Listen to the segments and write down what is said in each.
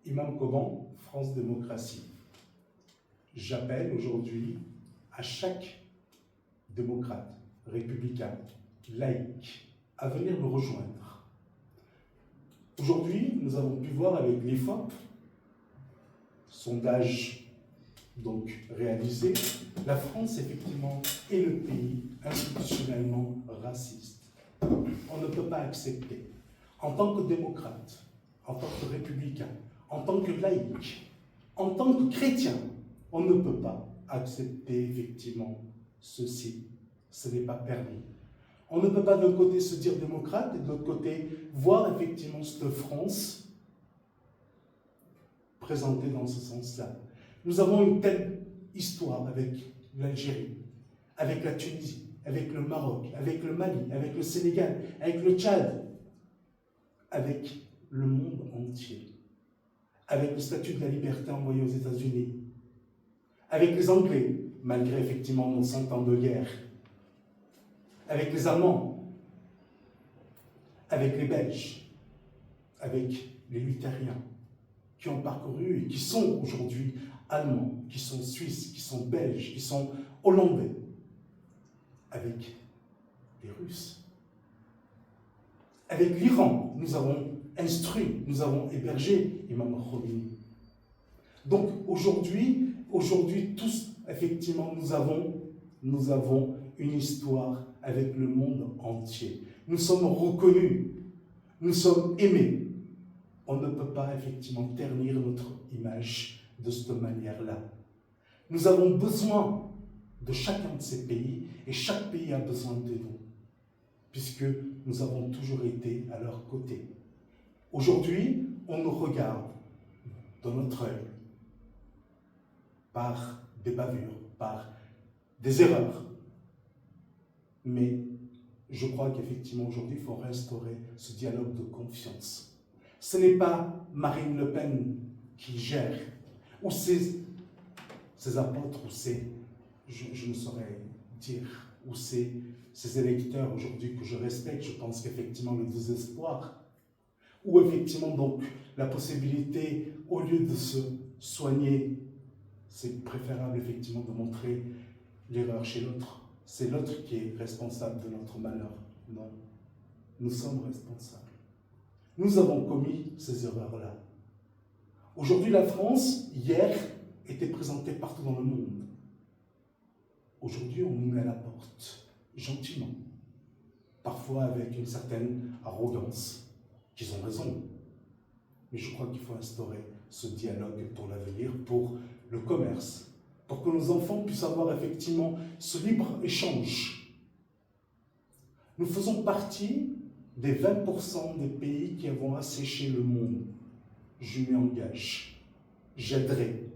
Imam Koban, France Démocratie. J'appelle aujourd'hui à chaque démocrate, républicain, laïque, à venir nous rejoindre. Aujourd'hui, nous avons pu voir avec l'IFOP, sondage donc réalisé, la France effectivement est le pays institutionnellement raciste. On ne peut pas accepter, en tant que démocrate, en tant que républicain, en tant que laïque, en tant que chrétien, on ne peut pas accepter effectivement ceci. Ce n'est pas permis. On ne peut pas d'un côté se dire démocrate et de l'autre côté voir effectivement cette France présentée dans ce sens-là. Nous avons une telle histoire avec l'Algérie, avec la Tunisie, avec le Maroc, avec le Mali, avec le Sénégal, avec le Tchad, avec le monde entier, avec le statut de la liberté envoyé aux États-Unis, avec les Anglais, malgré effectivement nos 100 ans de guerre, avec les Allemands, avec les Belges, avec les Luthériens, qui ont parcouru et qui sont aujourd'hui Allemands, qui sont Suisses, qui sont Belges, qui sont Hollandais, avec les Russes. Avec l'Iran, nous avons instruit, nous avons hébergé Imam Khomeini. Donc aujourd'hui, tous, effectivement, nous avons une histoire avec le monde entier. Nous sommes reconnus, nous sommes aimés. On ne peut pas effectivement ternir notre image de cette manière-là. Nous avons besoin de chacun de ces pays et chaque pays a besoin de nous, puisque nous avons toujours été à leur côté. Aujourd'hui, on nous regarde dans notre œil par des bavures, par des erreurs. Mais je crois qu'effectivement aujourd'hui, il faut restaurer ce dialogue de confiance. Ce n'est pas Marine Le Pen qui gère, ou ses apôtres, ou je ne saurais dire, ou ces électeurs aujourd'hui que je respecte. Je pense qu'effectivement le désespoir, ou effectivement donc la possibilité, au lieu de se soigner, c'est préférable effectivement de montrer l'erreur chez l'autre. C'est l'autre qui est responsable de notre malheur. Non, nous sommes responsables. Nous avons commis ces erreurs-là. Aujourd'hui, la France, hier, était présentée partout dans le monde. Aujourd'hui, on nous met à la porte, gentiment. Parfois avec une certaine arrogance, qu'ils ont raison. Mais je crois qu'il faut instaurer ce dialogue pour l'avenir, pour le commerce, pour que nos enfants puissent avoir effectivement ce libre échange. Nous faisons partie des 20% des pays qui avons asséché le monde. Je m'y engage. J'aiderai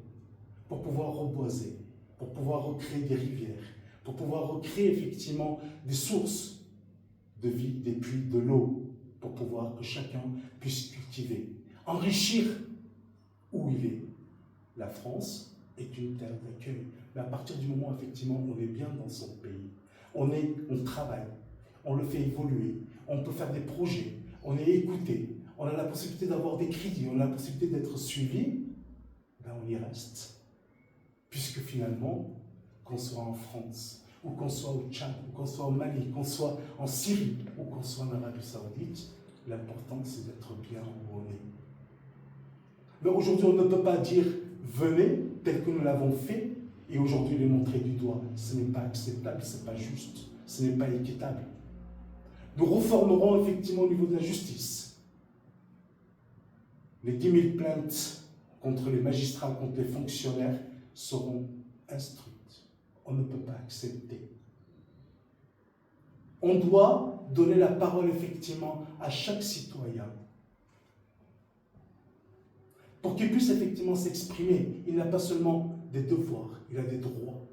pour pouvoir reboiser, pour pouvoir recréer des rivières, pour pouvoir recréer effectivement des sources de vie, des puits, de l'eau, pour pouvoir que chacun puisse cultiver, enrichir où il est. La France est une terre d'accueil, mais à partir du moment où effectivement on est bien dans son pays, on travaille, on le fait évoluer, on peut faire des projets, on est écouté, on a la possibilité d'avoir des crédits, on a la possibilité d'être suivi, ben on y reste. Puisque finalement, qu'on soit en France, ou qu'on soit au Tchad, ou qu'on soit au Mali, qu'on soit en Syrie, ou qu'on soit en Arabie Saoudite, l'important c'est d'être bien où on est. Mais aujourd'hui, on ne peut pas dire venez tel que nous l'avons fait et aujourd'hui les montrer du doigt. Ce n'est pas acceptable, ce n'est pas juste, ce n'est pas équitable. Nous reformerons effectivement au niveau de la justice. Les 10 000 plaintes contre les magistrats, contre les fonctionnaires seront instruites. On ne peut pas accepter. On doit donner la parole effectivement à chaque citoyen pour qu'il puisse effectivement s'exprimer. Il n'a pas seulement des devoirs, il a des droits.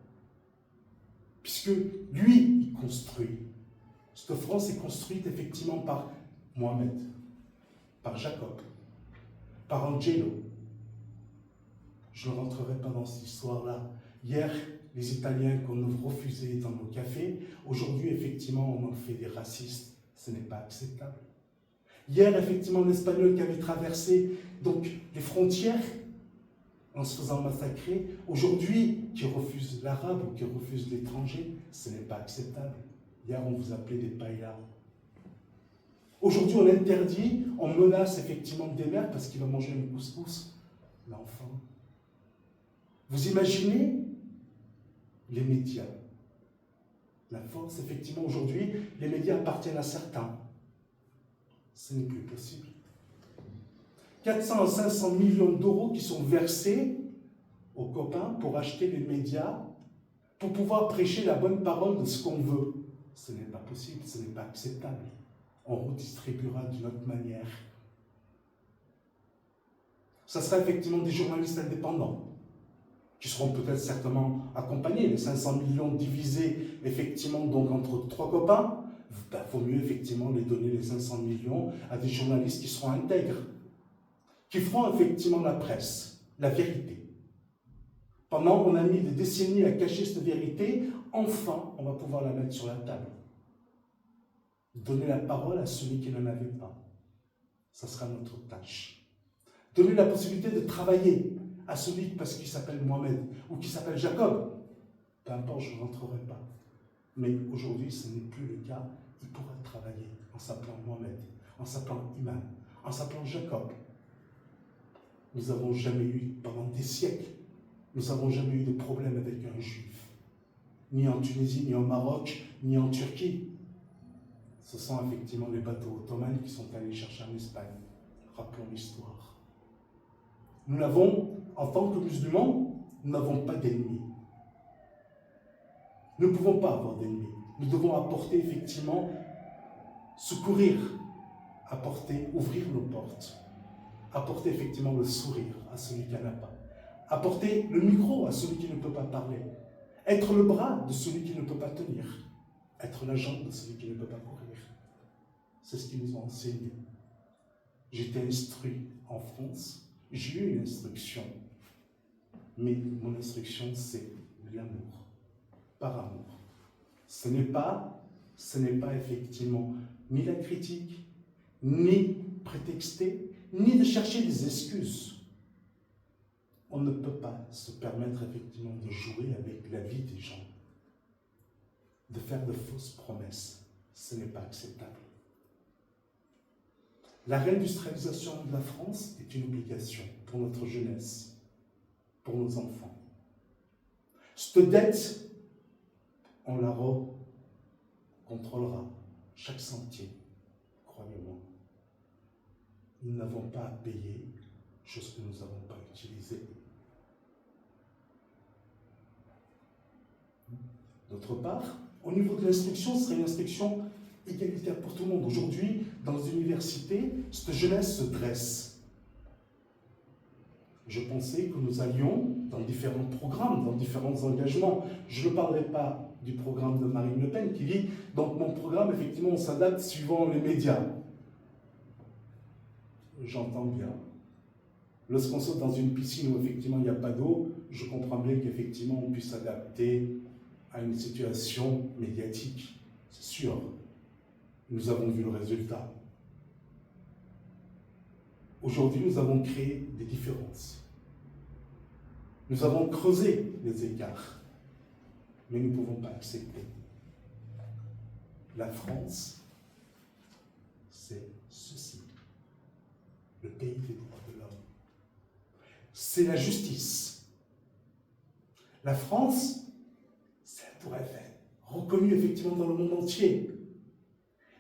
Puisque lui, il construit. Cette France est construite effectivement par Mohamed, par Jacob, par Angelo. Je ne rentrerai pas dans cette histoire-là. Hier, les Italiens qu'on nous refusait dans nos cafés, aujourd'hui, effectivement, on en fait des racistes. Ce n'est pas acceptable. Hier, effectivement, l'Espagnol qui avait traversé donc, les frontières en se faisant massacrer. Aujourd'hui, qui refuse l'arabe ou qui refuse l'étranger, ce n'est pas acceptable. Hier, on vous appelait des paillards. Aujourd'hui, on interdit, on menace effectivement des mères parce qu'il va manger une couscous. L'enfant. Vous imaginez les médias. La force, effectivement, aujourd'hui, les médias appartiennent à certains. Ce n'est plus possible. 400 à 500 millions d'euros qui sont versés aux copains pour acheter les médias, pour pouvoir prêcher la bonne parole de ce qu'on veut. Ce n'est pas possible, ce n'est pas acceptable. On redistribuera d'une autre manière. Ça sera effectivement des journalistes indépendants qui seront peut-être certainement accompagnés. Les 500 millions divisés effectivement donc entre 3 copains, il vaut mieux effectivement les donner les 500 millions à des journalistes qui seront intègres, qui feront effectivement la presse, la vérité. Pendant qu'on a mis des décennies à cacher cette vérité, enfin on va pouvoir la mettre sur la table. Donner la parole à celui qui n'en avait pas. Ça sera notre tâche. Donner la possibilité de travailler à celui parce qu'il s'appelle Mohamed ou qui s'appelle Jacob. Peu importe, je ne rentrerai pas. Mais aujourd'hui, ce n'est plus le cas. Il pourra travailler en s'appelant Mohamed, en s'appelant Iman, en s'appelant Jacob. Nous n'avons jamais eu, pendant des siècles, nous n'avons jamais eu de problème avec un juif. Ni en Tunisie, ni au Maroc, ni en Turquie. Ce sont effectivement les bateaux ottomans qui sont allés chercher en Espagne. Rappelons l'histoire. Nous n'avons, en tant que musulmans, nous n'avons pas d'ennemis. Nous ne pouvons pas avoir d'ennemis. Nous devons apporter effectivement, secourir, apporter, ouvrir nos portes, apporter effectivement le sourire à celui qui n'en a pas, apporter le micro à celui qui ne peut pas parler, être le bras de celui qui ne peut pas tenir, être la jambe de celui qui ne peut pas courir. C'est ce qu'ils nous ont enseigné. J'étais instruit en France, j'ai eu une instruction, mais mon instruction c'est l'amour, par amour. Ce n'est pas effectivement ni la critique, ni prétexter, ni de chercher des excuses. On ne peut pas se permettre effectivement de jouer avec la vie des gens, de faire de fausses promesses. Ce n'est pas acceptable. La réindustrialisation de la France est une obligation pour notre jeunesse, pour nos enfants. Cette dette, on la recontrôlera chaque centime, croyez-moi. Nous n'avons pas à payer chose que nous n'avons pas utilisée. D'autre part, au niveau de l'instruction, ce serait une instruction égalitaire pour tout le monde. Aujourd'hui, dans les universités, cette jeunesse se dresse. Je pensais que nous allions dans différents programmes, dans différents engagements. Je ne parlerai pas du programme de Marine Le Pen qui dit, donc mon programme, effectivement, on s'adapte suivant les médias. J'entends bien. Lorsqu'on saute dans une piscine où effectivement il n'y a pas d'eau, je comprends bien qu'effectivement on puisse s'adapter à une situation médiatique. C'est sûr. Nous avons vu le résultat. Aujourd'hui, nous avons créé des différences. Nous avons creusé les écarts. Mais nous ne pouvons pas accepter. La France, c'est ceci. Le pays des droits de l'homme. C'est la justice. La France, c'est la Tour Eiffel, reconnue effectivement dans le monde entier.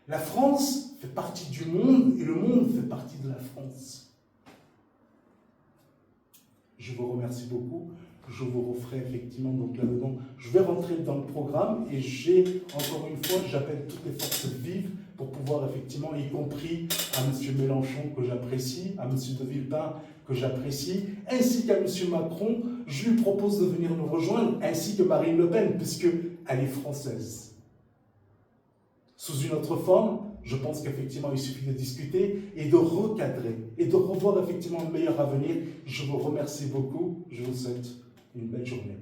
La France fait partie du monde et le monde fait partie de la France. Je vous remercie beaucoup. Je vous referai effectivement donc là-dedans. Je vais rentrer dans le programme et encore une fois, j'appelle toutes les forces vives pour pouvoir effectivement, y compris à M. Mélenchon que j'apprécie, à M. De Villepin que j'apprécie, ainsi qu'à M. Macron, je lui propose de venir nous rejoindre, ainsi que Marine Le Pen, puisqu'elle est française. Sous une autre forme, je pense qu'effectivement, il suffit de discuter et de recadrer et de revoir effectivement le meilleur avenir. Je vous remercie beaucoup. Je vous souhaite une belle journée.